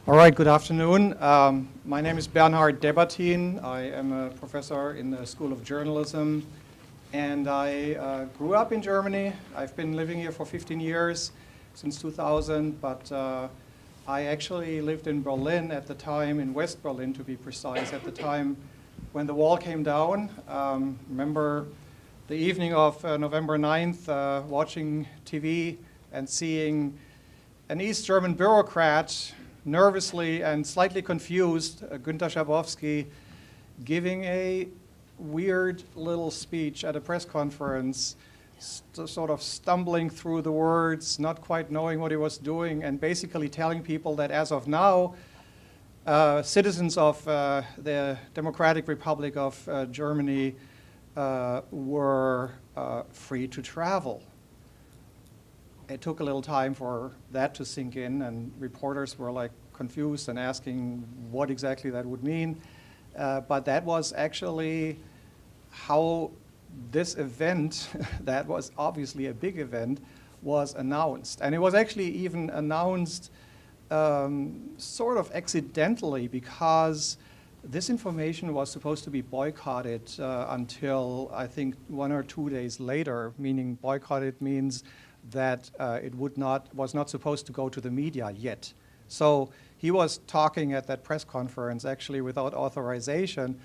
All right, good afternoon. My name is Bernhard Debatin. I am a professor in the School of Journalism, and I grew up in Germany. I've been living here for 15 years, since 2000, but I actually lived in Berlin at the time, in West Berlin to be precise, at the time when the wall came down. Remember the evening of November 9th, watching TV and seeing an East German bureaucrat nervously and slightly confused, Günter Schabowski, giving a weird little speech at a press conference, sort of stumbling through the words, not quite knowing what he was doing, and basically telling people that as of now, citizens of the Democratic Republic of Germany were free to travel. It took a little time for that to sink in, and reporters were like confused and asking what exactly that would mean. But that was actually how this event, that was obviously a big event, was announced. And it was actually even announced sort of accidentally, because this information was supposed to be boycotted until I think 1 or 2 days later, meaning boycotted means that it was not supposed to go to the media yet. So he was talking at that press conference actually without authorization.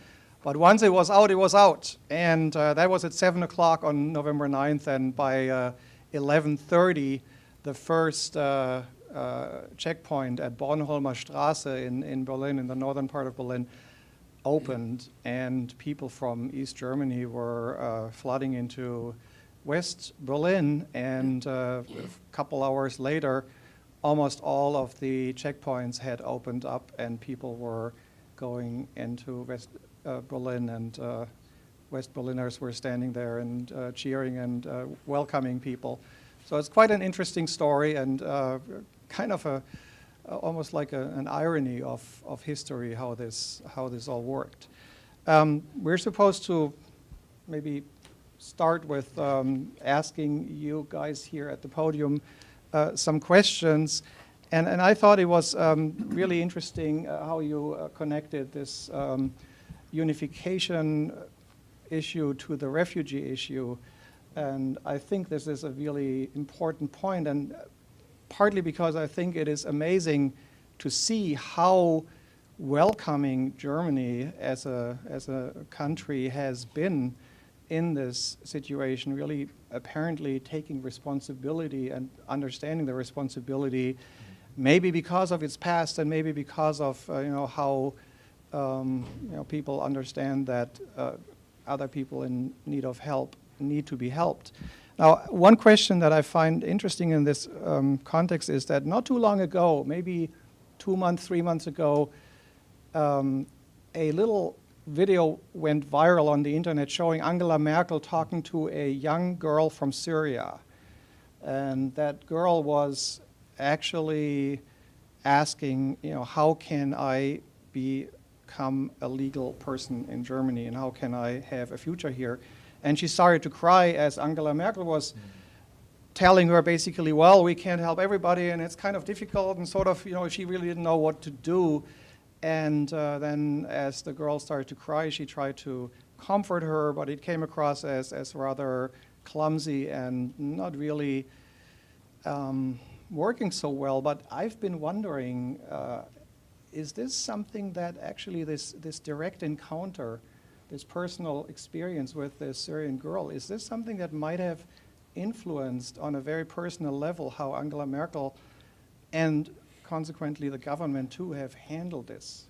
But once it was out, it was out. And that was at 7 o'clock on November 9th. And by 11:30, the first checkpoint at Bornholmer Straße in Berlin, in the northern part of Berlin, opened. And people from East Germany were flooding into West Berlin, and a couple hours later, almost all of the checkpoints had opened up, and people were going into West Berlin, and West Berliners were standing there and cheering and welcoming people. So it's quite an interesting story, and kind of almost like an irony of history, how this all worked. We're supposed to maybe start with asking you guys here at the podium some questions. And I thought it was really interesting how you connected this unification issue to the refugee issue. And I think this is a really important point, and partly because I think it is amazing to see how welcoming Germany as a country has been in this situation, really apparently taking responsibility and understanding the responsibility, maybe because of its past and maybe because of how people understand that other people in need of help need to be helped. Now, one question that I find interesting in this context is that not too long ago, maybe 2 months, 3 months ago, a little video went viral on the internet showing Angela Merkel talking to a young girl from Syria. And that girl was actually asking, how can I become a legal person in Germany, and how can I have a future here? And she started to cry as Angela Merkel was telling her basically, well, we can't help everybody, and it's kind of difficult, and sort of, she really didn't know what to do. And then as the girl started to cry, she tried to comfort her, but it came across as rather clumsy and not really working so well. But I've been wondering, is this something that actually this direct encounter, this personal experience with this Syrian girl, is this something that might have influenced on a very personal level how Angela Merkel and consequently the government too have handled this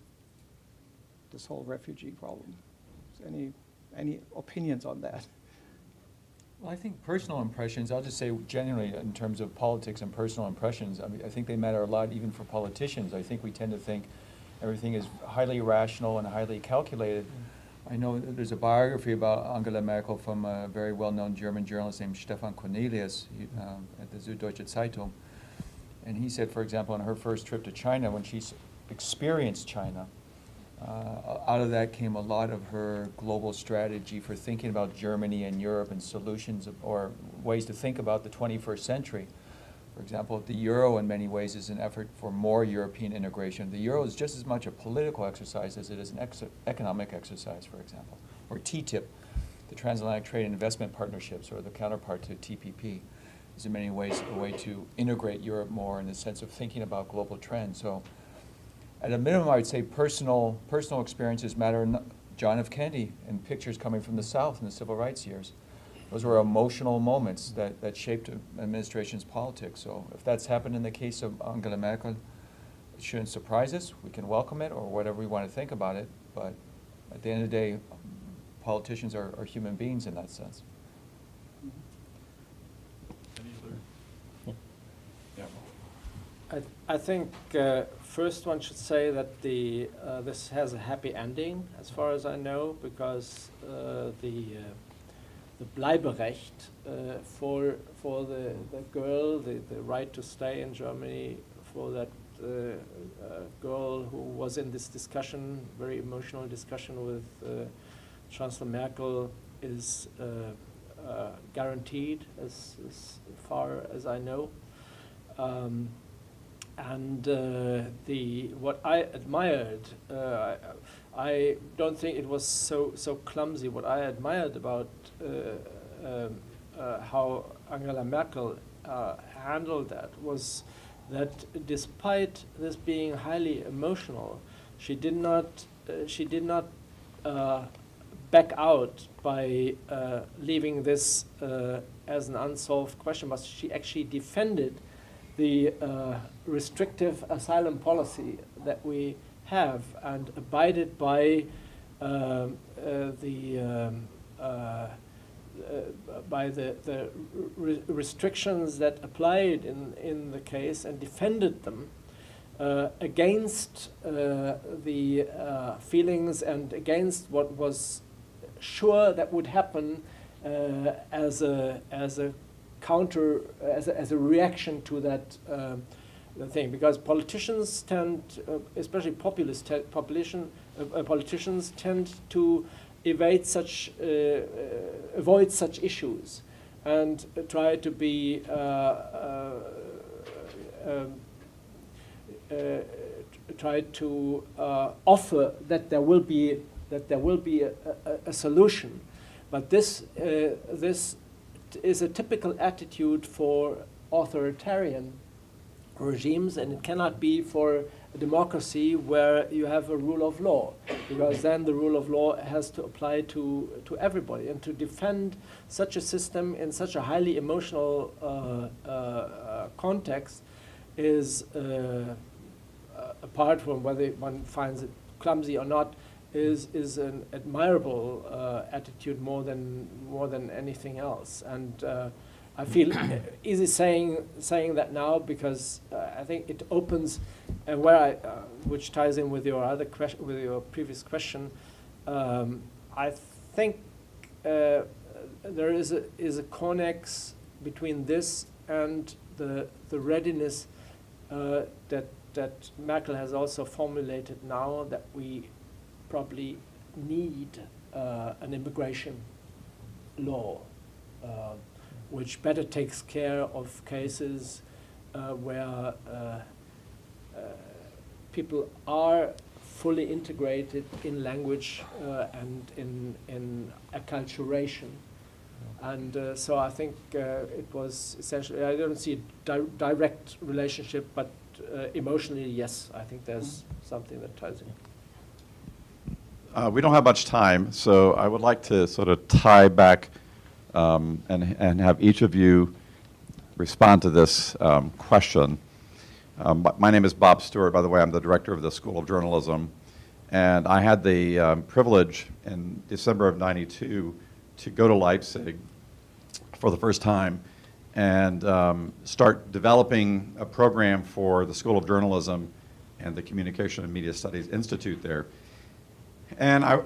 whole refugee problem? Any opinions on that? Well, I think personal impressions, I'll just say generally in terms of politics and personal impressions, I think they matter a lot even for politicians. I think we tend to think everything is highly rational and highly calculated. I know there's a biography about Angela Merkel from a very well-known German journalist named Stefan Cornelius at the Süddeutsche Zeitung. And he said, for example, on her first trip to China, when she experienced China, out of that came a lot of her global strategy for thinking about Germany and Europe and solutions or ways to think about the 21st century. For example, the euro in many ways is an effort for more European integration. The euro is just as much a political exercise as it is an economic exercise, for example. Or TTIP, the Transatlantic Trade and Investment Partnerships, or the counterpart to TPP, is in many ways a way to integrate Europe more in the sense of thinking about global trends. So at a minimum, I would say personal experiences matter. John F. Kennedy and pictures coming from the South in the civil rights years. Those were emotional moments that shaped an administration's politics. So if that's happened in the case of Angela Merkel, it shouldn't surprise us. We can welcome it or whatever we want to think about it. But at the end of the day, politicians are human beings in that sense. I think first one should say that this has a happy ending, as far as I know, because the Bleiberecht for the girl, the right to stay in Germany, for that girl who was in this discussion, very emotional discussion with Chancellor Merkel, is guaranteed as far as I know. And what I admired, I don't think it was so clumsy. What I admired about how Angela Merkel handled that was that despite this being highly emotional, she did not back out by leaving this as an unsolved question, but she actually defended the restrictive asylum policy that we have and abided by the restrictions that applied in the case and defended them against the feelings and against what was sure that would happen as a counter, as a reaction to that the thing, because politicians tend, especially populist politicians, tend to avoid such issues and try to be try to offer that there will be a solution, but this is a typical attitude for authoritarian regimes, and it cannot be for a democracy where you have a rule of law, because then the rule of law has to apply to everybody. And to defend such a system in such a highly emotional context is, apart from whether one finds it clumsy or not, is an admirable attitude more than anything else. And I feel easy saying that now, because I think it opens, and which ties in with your other question, with your previous question. I think there is a connex between this and the readiness that Merkel has also formulated now, that we probably need an immigration law, which better takes care of cases where people are fully integrated in language and in acculturation. And so I think it was essentially, I don't see a direct relationship, but emotionally, yes, I think there's something that ties in. We don't have much time, so I would like to sort of tie back and have each of you respond to this question. My name is Bob Stewart, by the way. I'm the director of the School of Journalism, and I had the privilege in December of '92 to go to Leipzig for the first time and start developing a program for the School of Journalism and the Communication and Media Studies Institute there. And I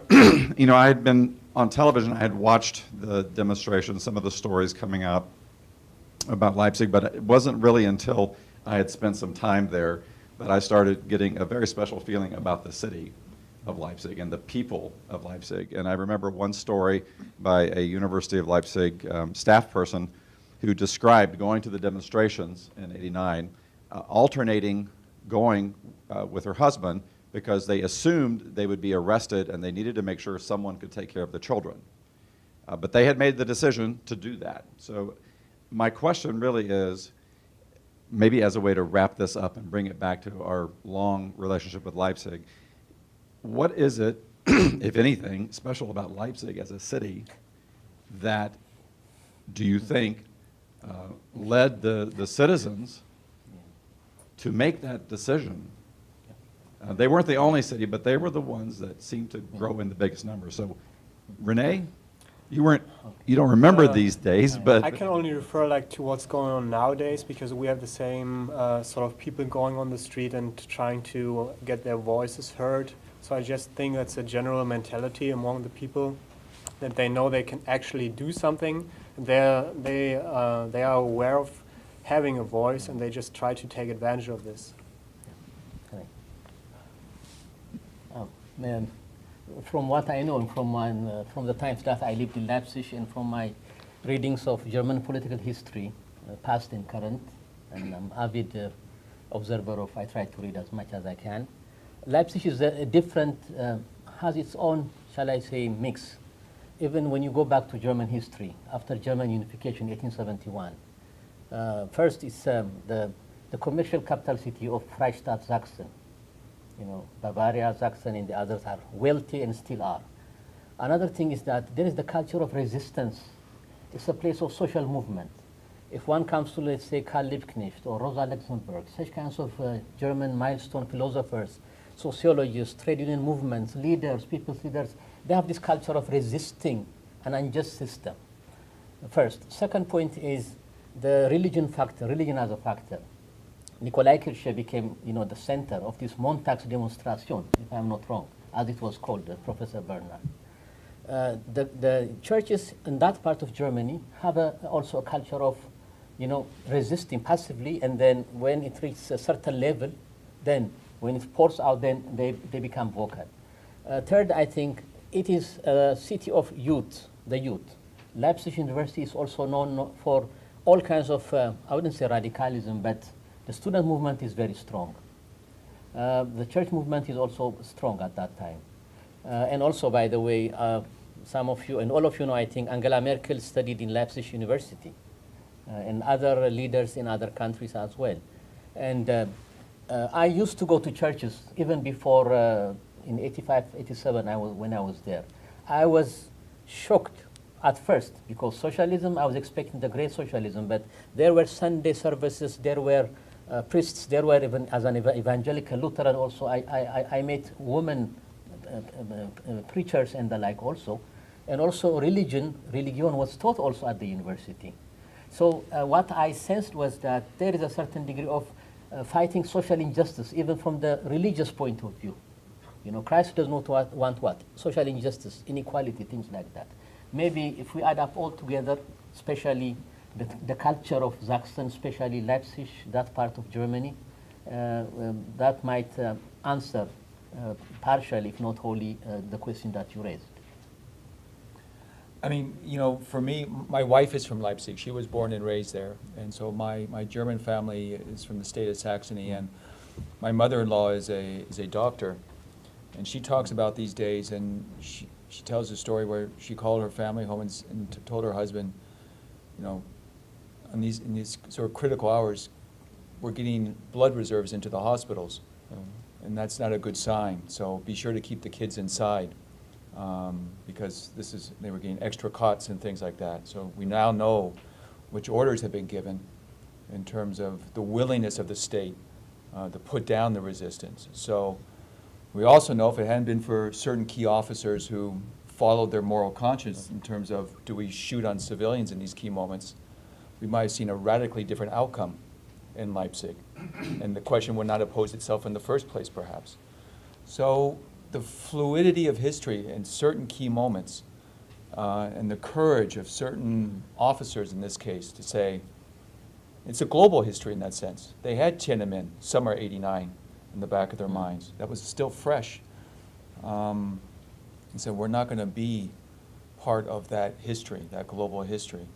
had been on television. I had watched the demonstrations, some of the stories coming out about Leipzig, but it wasn't really until I had spent some time there that I started getting a very special feeling about the city of Leipzig and the people of Leipzig. And I remember one story by a University of Leipzig staff person who described going to the demonstrations in '89, alternating going with her husband because they assumed they would be arrested and they needed to make sure someone could take care of the children. But they had made the decision to do that. So my question really is, maybe as a way to wrap this up and bring it back to our long relationship with Leipzig, what is it, if anything, special about Leipzig as a city that, do you think, led the citizens to make that decision? They weren't the only city, but they were the ones that seemed to grow in the biggest numbers. So, Renee, you don't remember these days, but I can only refer like to what's going on nowadays, because we have the same sort of people going on the street and trying to get their voices heard. So I just think that's a general mentality among the people, that they know they can actually do something. They are aware of having a voice, and they just try to take advantage of this. Correct. Man, from what I know, and from the times that I lived in Leipzig, and from my readings of German political history, past and current, and I'm avid observer of. I try to read as much as I can. Leipzig is a different, has its own, shall I say, mix. Even when you go back to German history, after German unification, 1871, first it's the commercial capital city of Freistaat Sachsen. You know, Bavaria, Sachsen, and the others are wealthy and still are. Another thing is that there is the culture of resistance. It's a place of social movement. If one comes to, let's say, Karl Liebknecht or Rosa Luxemburg, such kinds of German milestone philosophers, sociologists, trade union movements, leaders, people's leaders, they have this culture of resisting an unjust system. First. Second point is the religion factor, religion as a factor. Nikolai Kirche became, the center of this Montagsdemonstration, if I'm not wrong, as it was called, Professor Bernard. The churches in that part of Germany have also a culture of, resisting passively, and then when it reaches a certain level, then when it pours out, then they become vocal. Third, I think it is a city of youth, the youth. Leipzig University is also known for all kinds of, I wouldn't say radicalism, but the student movement is very strong. The church movement is also strong at that time. And also, by the way, some of you, and all of you know, I think Angela Merkel studied in Leipzig University, and other leaders in other countries as well. And I used to go to churches even before, in 85, 87, when I was there. I was shocked at first, because socialism, I was expecting the great socialism, but there were Sunday services, there were priests, there were even, as an evangelical Lutheran also, I met women preachers and the like also. And also religion was taught also at the university. So what I sensed was that there is a certain degree of fighting social injustice, even from the religious point of view. Christ does not want what? Social injustice, inequality, things like that. Maybe if we add up all together, especially the culture of Sachsen, especially Leipzig, that part of Germany, that might answer partially, if not wholly, the question that you raised. I mean, for me, my wife is from Leipzig. She was born and raised there. And so my German family is from the state of Saxony. And my mother-in-law is a doctor. And she talks about these days, and she tells a story where she called her family home and told her husband, in these sort of critical hours, we're getting blood reserves into the hospitals. And that's not a good sign. So be sure to keep the kids inside. Because they were getting extra cots and things like that. So we now know which orders have been given in terms of the willingness of the state to put down the resistance. So we also know if it hadn't been for certain key officers who followed their moral conscience in terms of, do we shoot on civilians in these key moments, we might have seen a radically different outcome in Leipzig. And the question would not have posed itself in the first place, perhaps. So the fluidity of history in certain key moments, and the courage of certain officers in this case to say, it's a global history in that sense. They had Tiananmen, summer '89, in the back of their minds. That was still fresh. And so we're not going to be part of that history, that global history.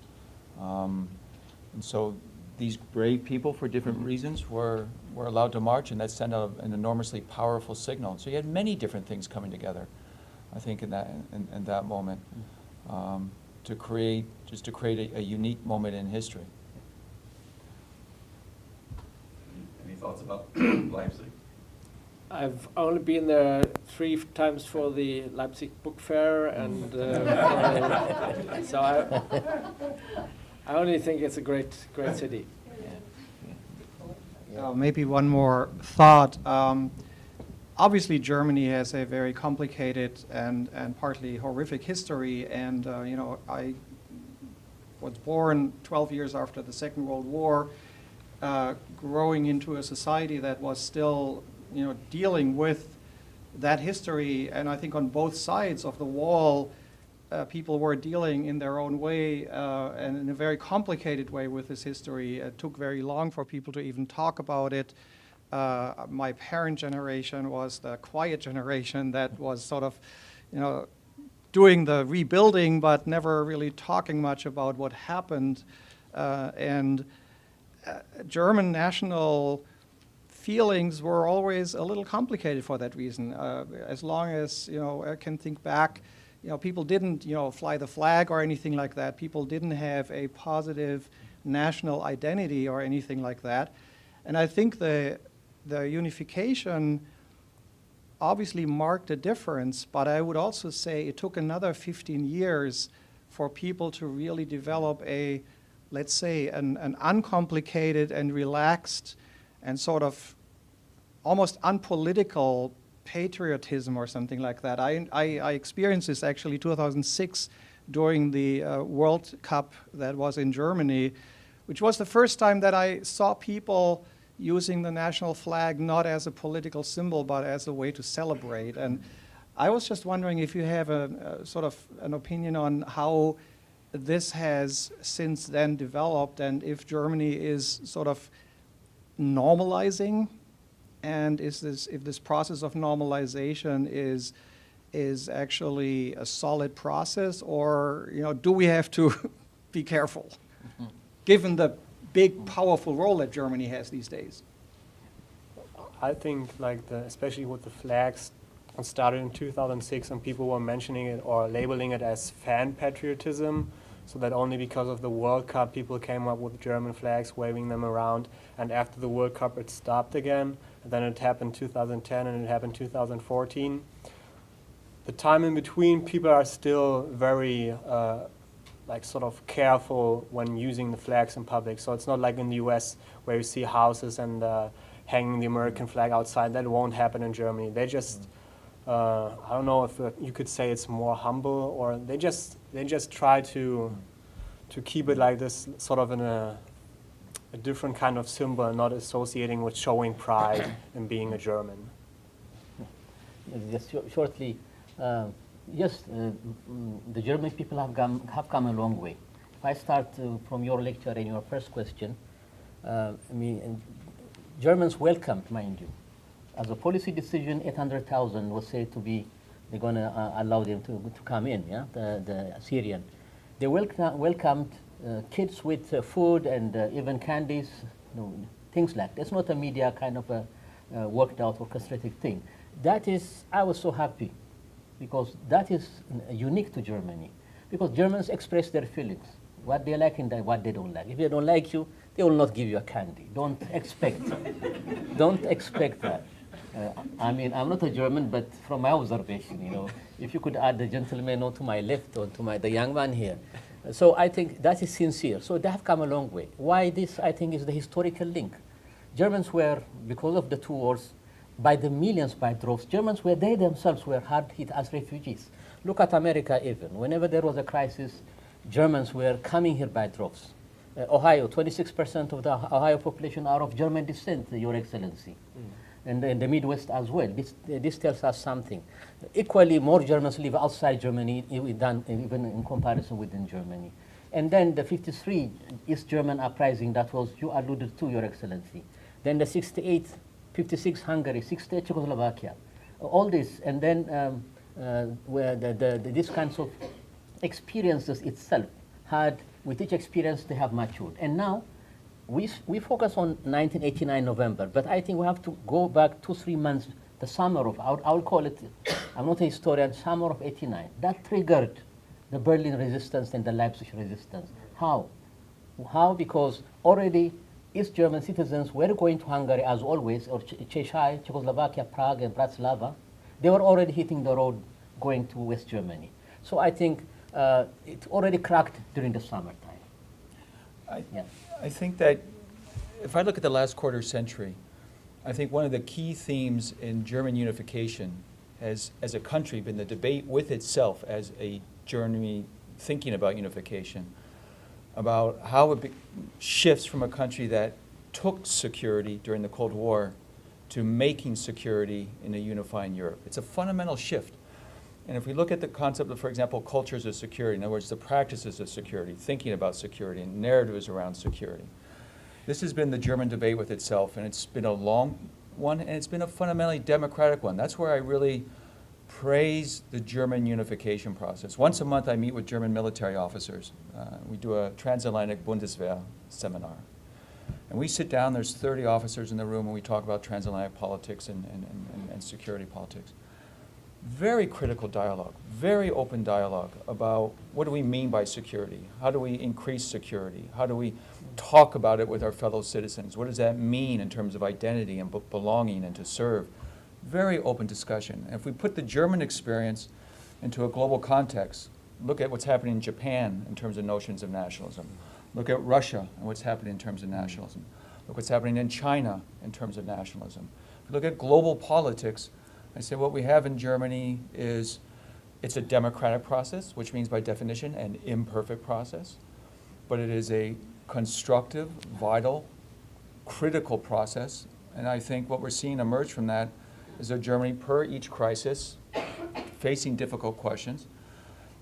And so these brave people, for different reasons, were allowed to march, and that sent out an enormously powerful signal. So you had many different things coming together, I think, in that moment, to create a unique moment in history. Any thoughts about Leipzig? I've only been there 3 times for the Leipzig Book Fair, and so I only think it's a great city. Maybe one more thought. Obviously, Germany has a very complicated and partly horrific history. And I was born 12 years after the Second World War, growing into a society that was still, dealing with that history. And I think on both sides of the wall, people were dealing in their own way and in a very complicated way with this history. It took very long for people to even talk about it. My parent generation was the quiet generation that was sort of, doing the rebuilding, but never really talking much about what happened. German national feelings were always a little complicated for that reason. As long as, I can think back, people didn't, fly the flag or anything like that. People didn't have a positive national identity or anything like that. And I think the unification obviously marked a difference, but I would also say it took another 15 years for people to really develop a, let's say, an uncomplicated and relaxed and sort of almost unpolitical patriotism or something like that. I experienced this actually 2006 during the World Cup that was in Germany, which was the first time that I saw people using the national flag not as a political symbol but as a way to celebrate. And I was just wondering if you have a sort of an opinion on how this has since then developed, and if Germany is sort of normalizing, and if this process of normalization is actually a solid process, or do we have to be careful, given the big, powerful role that Germany has these days? I think, especially with the flags, it started in 2006, and people were mentioning it or labeling it as fan patriotism. So that only because of the World Cup, people came up with German flags, waving them around. And after the World Cup, it stopped again. And then it happened 2010, and it happened 2014. The time in between, people are still very sort of careful when using the flags in public. So it's not like in the US where you see houses and hanging the American flag outside. That won't happen in Germany. They just, I don't know if you could say it's more humble, or they just try to keep it like this, sort of in a different kind of symbol, not associating with showing pride in being a German. Just shortly, yes, the German people have come a long way. If I start from your lecture and your first question, Germans welcomed, mind you. As a policy decision, 800,000 was said to be, they're going to allow them to come in, the Syrian. They welcomed kids with food and even candies, things like that. It's not a media kind of a worked out orchestrated thing. That is, I was so happy, because that is unique to Germany. Because Germans express their feelings, what they like and what they don't like. If they don't like you, they will not give you a candy. Don't expect that. I'm not a German, but from my observation, if you could add the gentleman to my left or to the young man here. So I think that is sincere. So they have come a long way. Why this, I think, is the historical link. Germans were, because of the two wars, by the millions, by droves. Germans were, they themselves were hard hit as refugees. Look at America even. Whenever there was a crisis, Germans were coming here by droves. Ohio, 26% of the Ohio population are of German descent, Your Excellency. And in the Midwest as well. This tells us something. Equally, more Germans live outside Germany than even in comparison within Germany. And then the 53 East German uprising that was you alluded to, Your Excellency. Then the 68, 56 Hungary, 68 Czechoslovakia. All this, and then where these kinds of experiences itself had with each experience, they have matured. And now, we focus on 1989 November, but I think we have to go back 2-3 months, the summer of, I'll call it, I'm not a historian, summer of 89. That triggered the Berlin resistance and the Leipzig resistance. How? How? Because already East German citizens were going to Hungary as always, or Czechia, Czechoslovakia, Prague, and Bratislava. They were already hitting the road going to West Germany. So I think it already cracked during the summertime. Yeah. I think that if I look at the last quarter century, I think one of the key themes in German unification has, as a country, been the debate with itself as a Germany thinking about unification, about how it shifts from a country that took security during the Cold War to making security in a unifying Europe. It's a fundamental shift. And if we look at the concept of, for example, cultures of security, in other words, the practices of security, thinking about security, and narratives around security, this has been the German debate with itself, and it's been a long one, and it's been a fundamentally democratic one. That's where I really praise the German unification process. Once a month, I meet with German military officers. We do a transatlantic Bundeswehr seminar. And we sit down, there's 30 officers in the room, and we talk about transatlantic politics and security politics. Very critical dialogue, very open dialogue about what do we mean by security? How do we increase security? How do we talk about it with our fellow citizens? What does that mean in terms of identity and belonging and to serve? Very open discussion. And if we put the German experience into a global context, look at what's happening in Japan in terms of notions of nationalism. Look at Russia and what's happening in terms of nationalism. Look what's happening in China in terms of nationalism. If we look at global politics, I say what we have in Germany is it's a democratic process, which means by definition an imperfect process, but it is a constructive, vital, critical process. And I think what we're seeing emerge from that is a Germany per each crisis facing difficult questions.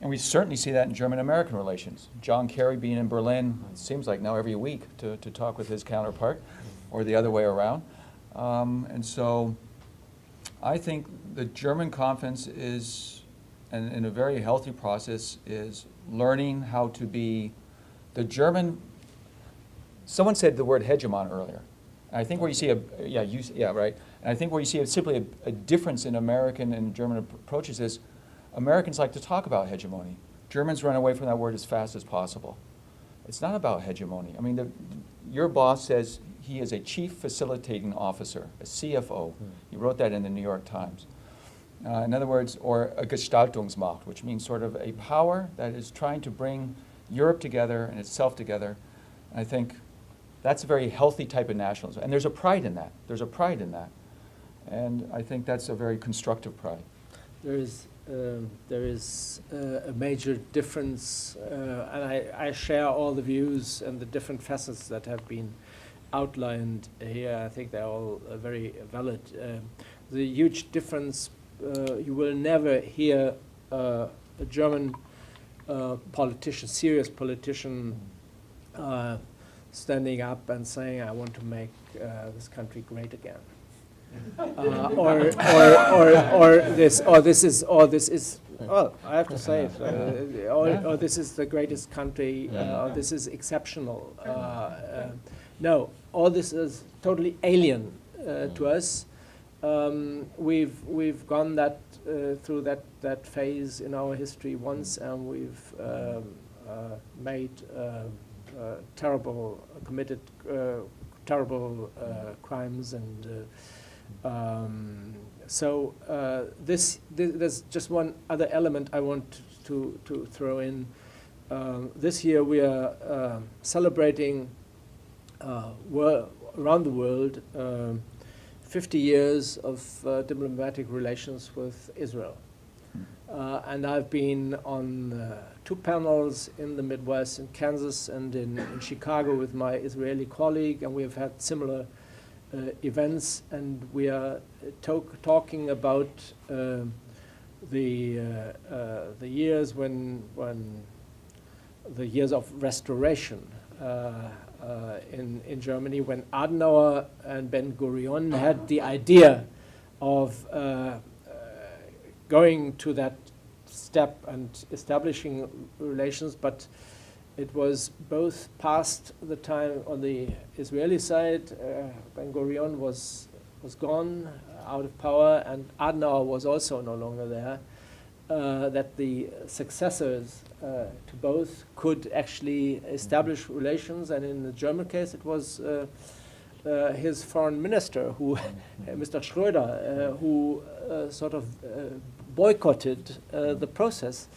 And we certainly see that in German-American relations. John Kerry being in Berlin, it seems like now every week to talk with his counterpart, or the other way around. And so I think the German conference is, and in a very healthy process, is learning how to be the German. Someone said the word hegemon earlier. And I think where you see right. And I think where you see simply a difference in American and German approaches is Americans like to talk about hegemony. Germans run away from that word as fast as possible. It's not about hegemony. I mean, your boss says he is a chief facilitating officer, a CFO. He wrote that in the New York Times. In other words, or a Gestaltungsmacht, which means sort of a power that is trying to bring Europe together and itself together. And I think that's a very healthy type of nationalism. And there's a pride in that. There's a pride in that. And I think that's a very constructive pride. There is a major difference, and I share all the views and the different facets that have been outlined here. I think they're all very valid. The huge difference, you will never hear a German politician, serious politician, standing up and saying, "I want to make this country great again." This is. Well, I have to say it. Or this is the greatest country. Or this is exceptional. No, all this is totally alien to us. We've gone through that phase in our history once, and we've made committed terrible crimes and. There's just one other element I want to throw in. This year we are celebrating around the world 50 years of diplomatic relations with Israel. And I've been on 2 panels in the Midwest, in Kansas and in Chicago with my Israeli colleague, and we have had similar events, and we are talking about the years when the years of restoration in Germany, when Adenauer and Ben-Gurion had the idea of going to that step and establishing relations, but it was both past the time on the Israeli side, Ben Gurion was gone, out of power, and Adenauer was also no longer there, that the successors to both could actually establish relations, and in the German case it was his foreign minister, who, Mr. Schröder, who sort of boycotted the process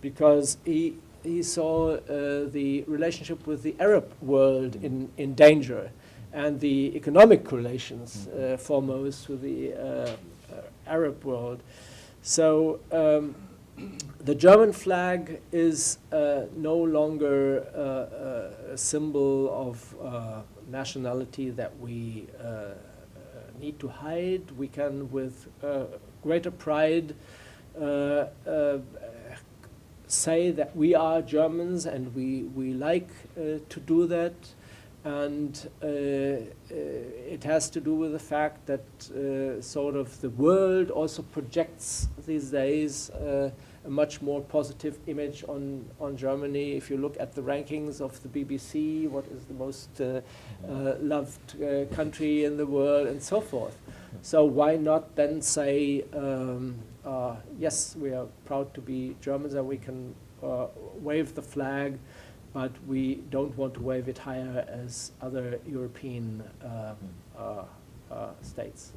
because he saw the relationship with the Arab world in danger, and the economic relations foremost with the Arab world. So the German flag is no longer a symbol of nationality that we need to hide. We can, with greater pride, say that we are Germans, and we like to do that. And it has to do with the fact that sort of the world also projects these days a much more positive image on Germany. If you look at the rankings of the BBC, what is the most loved country in the world, and so forth. So why not then say, yes, we are proud to be Germans, and we can wave the flag, but we don't want to wave it higher as other European states.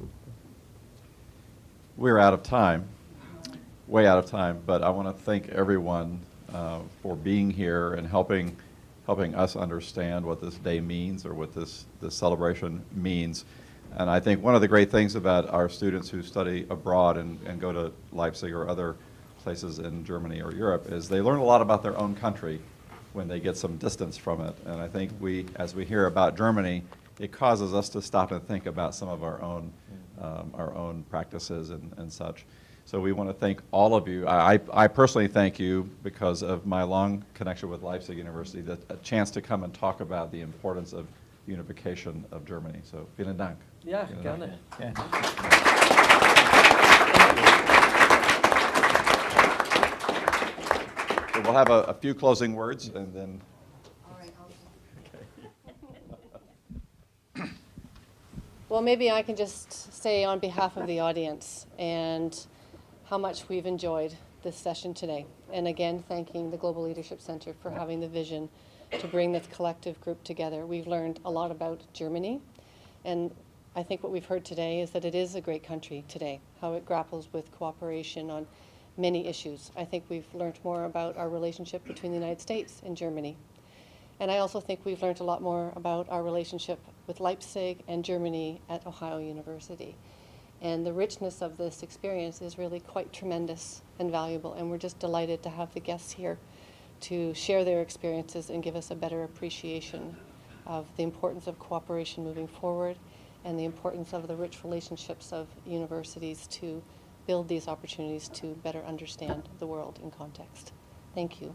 We're out of time, way out of time, but I want to thank everyone for being here and helping us understand what this day means, or what this celebration means. And I think one of the great things about our students who study abroad and go to Leipzig or other places in Germany or Europe is they learn a lot about their own country when they get some distance from it. And I think as we hear about Germany, it causes us to stop and think about some of our own practices and such. So we want to thank all of you. I personally thank you because of my long connection with Leipzig University, a chance to come and talk about the importance of unification of Germany. So vielen Dank. Ja, Vielen gerne. Dank. So we'll have a few closing words, and then. Well, maybe I can just say on behalf of the audience and how much we've enjoyed this session today. And again, thanking the Global Leadership Center for having the vision to bring this collective group together. We've learned a lot about Germany, and I think what we've heard today is that it is a great country today, how it grapples with cooperation on many issues. I think we've learned more about our relationship between the United States and Germany. And I also think we've learned a lot more about our relationship with Leipzig and Germany at Ohio University. And the richness of this experience is really quite tremendous and valuable, and we're just delighted to have the guests here to share their experiences and give us a better appreciation of the importance of cooperation moving forward and the importance of the rich relationships of universities to build these opportunities to better understand the world in context. Thank you.